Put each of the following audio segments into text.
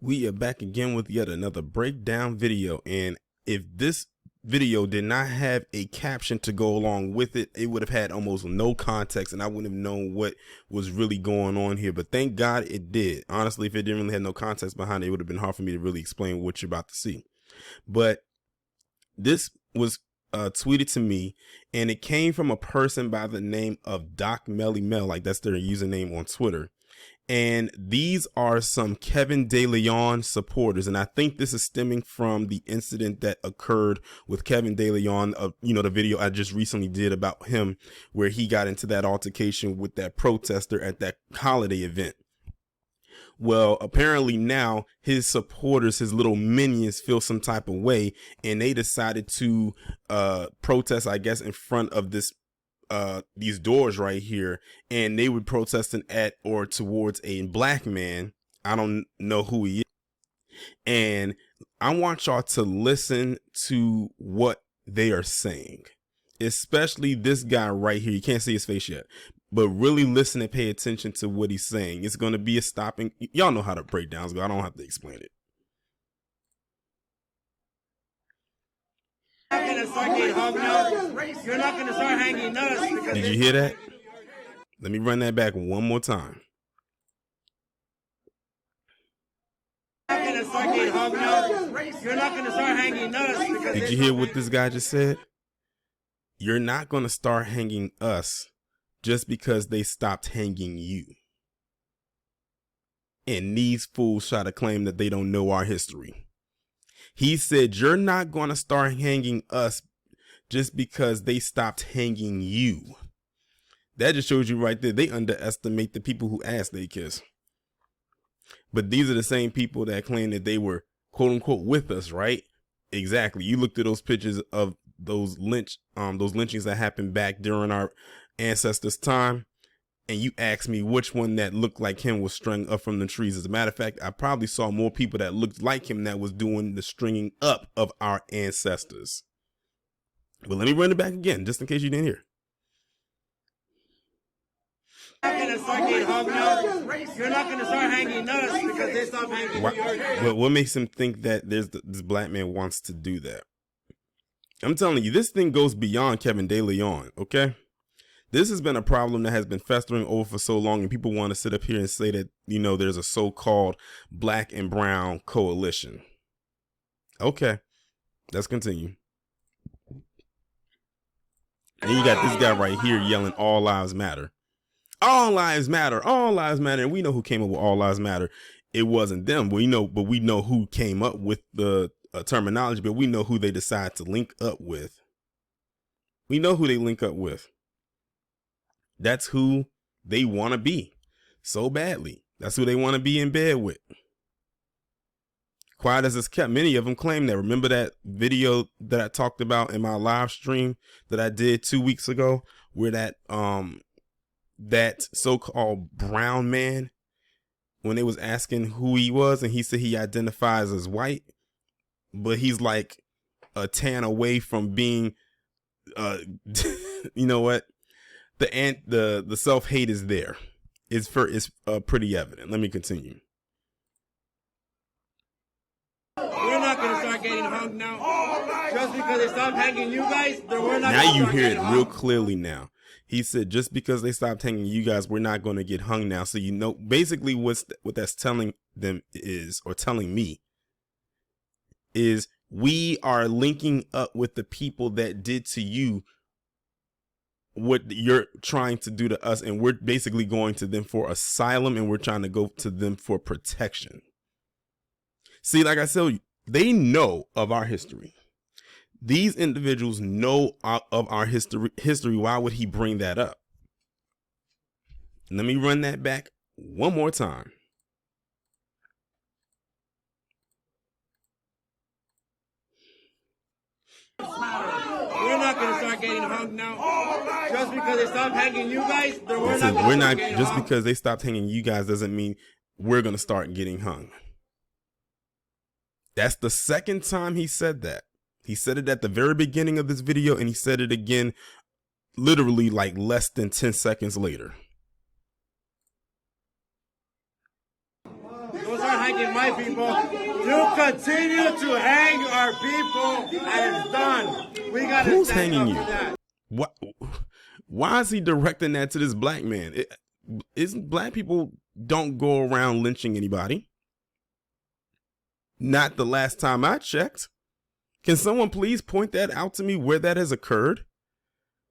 We are back again with yet another breakdown video, and if this video did not have a caption to go along with it, it would have had almost no context and I wouldn't have known what was really going on here. But thank God it did. Honestly, if it didn't really have no context behind it, it would have been hard for me to really explain what you're about to see. But this was tweeted to me, and it came from a person by the name of Doc Melly Mel, like that's their username on Twitter. And these are some Kevin De Leon supporters. And I think this is stemming from the incident that occurred with Kevin De Leon, the video I just recently did about him, where he got into that altercation with that protester at that holiday event. Well, apparently now his supporters, his little minions, feel some type of way, and they decided to protest, I guess, in front of these doors right here, and they were protesting at or towards a black man. I don't know who he is, and I want y'all to listen to what they are saying, especially this guy right here. You can't see his face yet, but really listen and pay attention to what he's saying. It's going to be a stopping. Y'all know how to break downs go. I don't have to explain it. You're not going to start hanging us. Did you hear that? Let me run that back one more time. You're not going to start hanging us. Did you hear what this guy just said? You're not going to start hanging us just because they stopped hanging you. And these fools try to claim that they don't know our history. He said, you're not going to start hanging us just because they stopped hanging you. That just shows you right there. They underestimate the people who ass they kiss. But these are the same people that claim that they were quote unquote with us, right? Exactly. You looked at those pictures of those lynchings that happened back during our ancestors' time, and you asked me which one that looked like him was strung up from the trees. As a matter of fact, I probably saw more people that looked like him that was doing the stringing up of our ancestors. But let me run it back again, just in case you didn't hear. You're not going to start hanging us because they stop hanging you. What makes him think that this black man wants to do that? I'm telling you, this thing goes beyond Kevin De Leon, okay? This has been a problem that has been festering over for so long, and people want to sit up here and say that, there's a so-called black and brown coalition. Okay, let's continue. And you got this guy right here yelling, all lives matter. All lives matter. All lives matter. And we know who came up with all lives matter. It wasn't them. But we know who came up with the terminology, but we know who they decide to link up with. We know who they link up with. That's who they want to be so badly. That's who they want to be in bed with. Quiet as it's kept, many of them claim that. Remember that video that I talked about in my live stream that I did 2 weeks ago, where that so-called brown man, when they was asking who he was, and he said he identifies as white, but he's like a tan away from being, you know what? The self-hate is there. It's pretty evident. Let me continue. We're not going to start getting hung now. Just because they stopped hanging you guys, we're not. Now you hear it real clearly now. He said, just because they stopped hanging you guys, we're not going to get hung now. So basically what that's telling them is, or telling me, is we are linking up with the people that did to you what you're trying to do to us, and we're basically going to them for asylum, and we're trying to go to them for protection. See, like I said, they know of our history. These individuals know of our history. Why would he bring that up? Let me run that back one more time. We're not going to start getting hung now. Just because they stopped hanging you guys, just because they stopped hanging you guys doesn't mean we're going to start getting hung. That's the second time he said that. He said it at the very beginning of this video, and he said it again literally like less than 10 seconds later. Don't start hanging my people. You continue to hang our people, and it's done. We got to stand up for that. What? Why is he directing that to this black man? Isn't black people don't go around lynching anybody? Not the last time I checked. Can someone please point that out to me where that has occurred?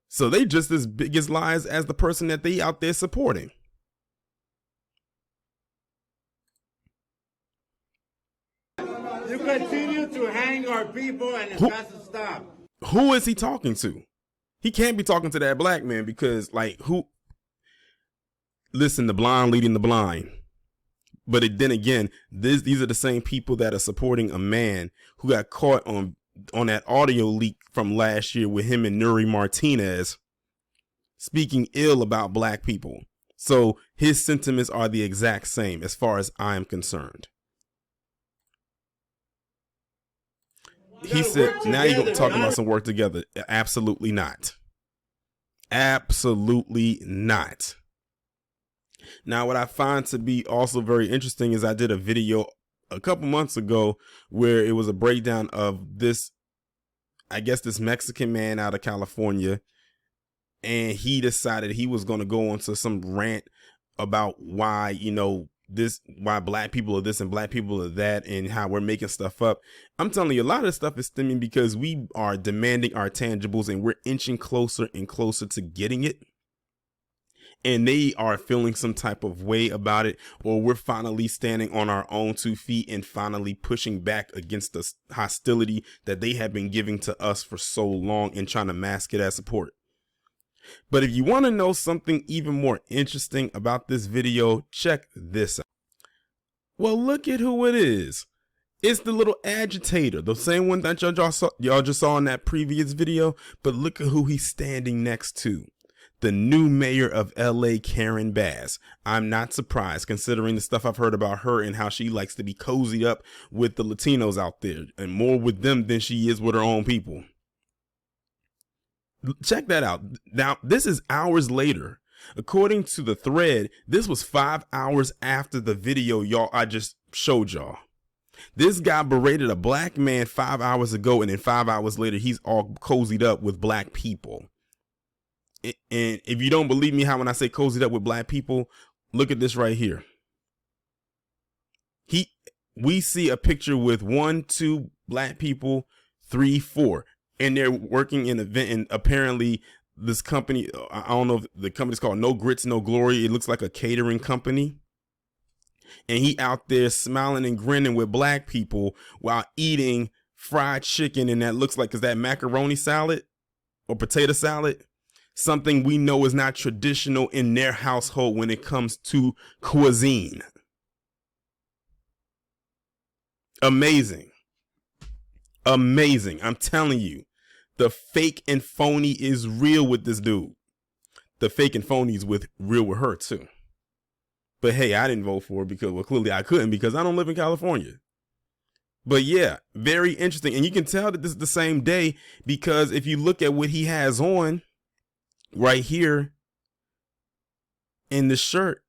So they just as big as lies as the person that they out there supporting. You continue to hang our people, and it has to stop. Who is he talking to? He can't be talking to that black man because, like, who? Listen, the blind leading the blind. But then again, these are the same people that are supporting a man who got caught on that audio leak from last year with him and Nuri Martinez speaking ill about black people. So his sentiments are the exact same as far as I am concerned. He said, now you're going to talk about some work together. Absolutely not. Absolutely not. Now, what I find to be also very interesting is I did a video a couple months ago where it was a breakdown of this, I guess, this Mexican man out of California. And he decided he was going to go into some rant about why, you know, why black people are this and black people are that and how we're making stuff up. I'm telling you, a lot of this stuff is stemming because we are demanding our tangibles and we're inching closer and closer to getting it. And they are feeling some type of way about it, or we're finally standing on our own 2 feet and finally pushing back against the hostility that they have been giving to us for so long and trying to mask it as support. But if you want to know something even more interesting about this video, check this out. Well, look at who it is. It's the little agitator, the same one that y'all just saw in that previous video. But look at who he's standing next to. The new mayor of LA, Karen Bass. I'm not surprised considering the stuff I've heard about her and how she likes to be cozied up with the Latinos out there and more with them than she is with her own people. Check that out. Now, this is hours later. According to the thread, this was 5 hours after the video I just showed y'all. This guy berated a black man 5 hours ago, and then 5 hours later, he's all cozied up with black people. And if you don't believe me, when I say cozied up with black people, look at this right here. We see a picture with 1, 2 black people, 3, 4. And they're working in an event, and apparently this company, I don't know if the company's called No Grits, No Glory. It looks like a catering company. And he out there smiling and grinning with black people while eating fried chicken. And that looks like, is that macaroni salad or potato salad? Something we know is not traditional in their household when it comes to cuisine. Amazing. Amazing. I'm telling you. The fake and phony is real with this dude. The fake and phony is real with her too. But hey, I didn't vote for her because, well, clearly I couldn't because I don't live in California. But yeah, very interesting. And you can tell that this is the same day because if you look at what he has on right here in the shirt,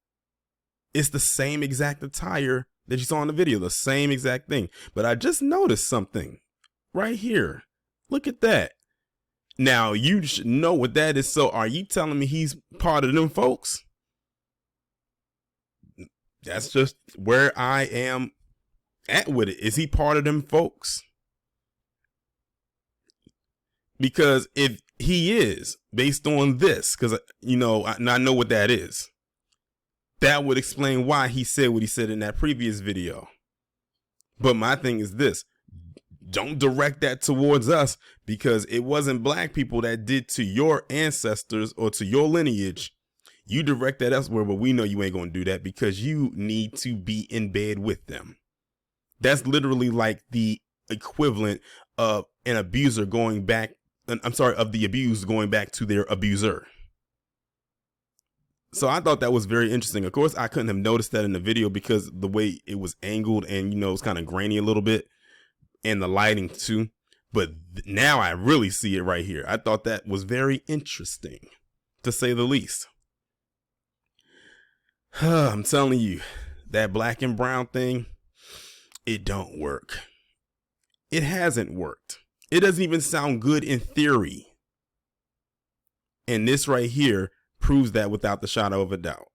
it's the same exact attire that you saw in the video, the same exact thing. But I just noticed something right here. Look at that. Now, you should know what that is. So are you telling me he's part of them folks? That's just where I am at with it. Is he part of them folks? Because if he is, based on this, because, you know, I know what that is, that would explain why he said what he said in that previous video. But my thing is this. Don't direct that towards us because it wasn't black people that did to your ancestors or to your lineage. You direct that elsewhere, but we know you ain't going to do that because you need to be in bed with them. That's literally like the equivalent of an abuser going back. Of the abused going back to their abuser. So I thought that was very interesting. Of course, I couldn't have noticed that in the video because the way it was angled and, you know, it's kind of grainy a little bit. And the lighting too. But now I really see it right here. I thought that was very interesting, to say the least. I'm telling you, that black and brown thing, it don't work. It hasn't worked. It doesn't even sound good in theory. And this right here proves that without the shadow of a doubt.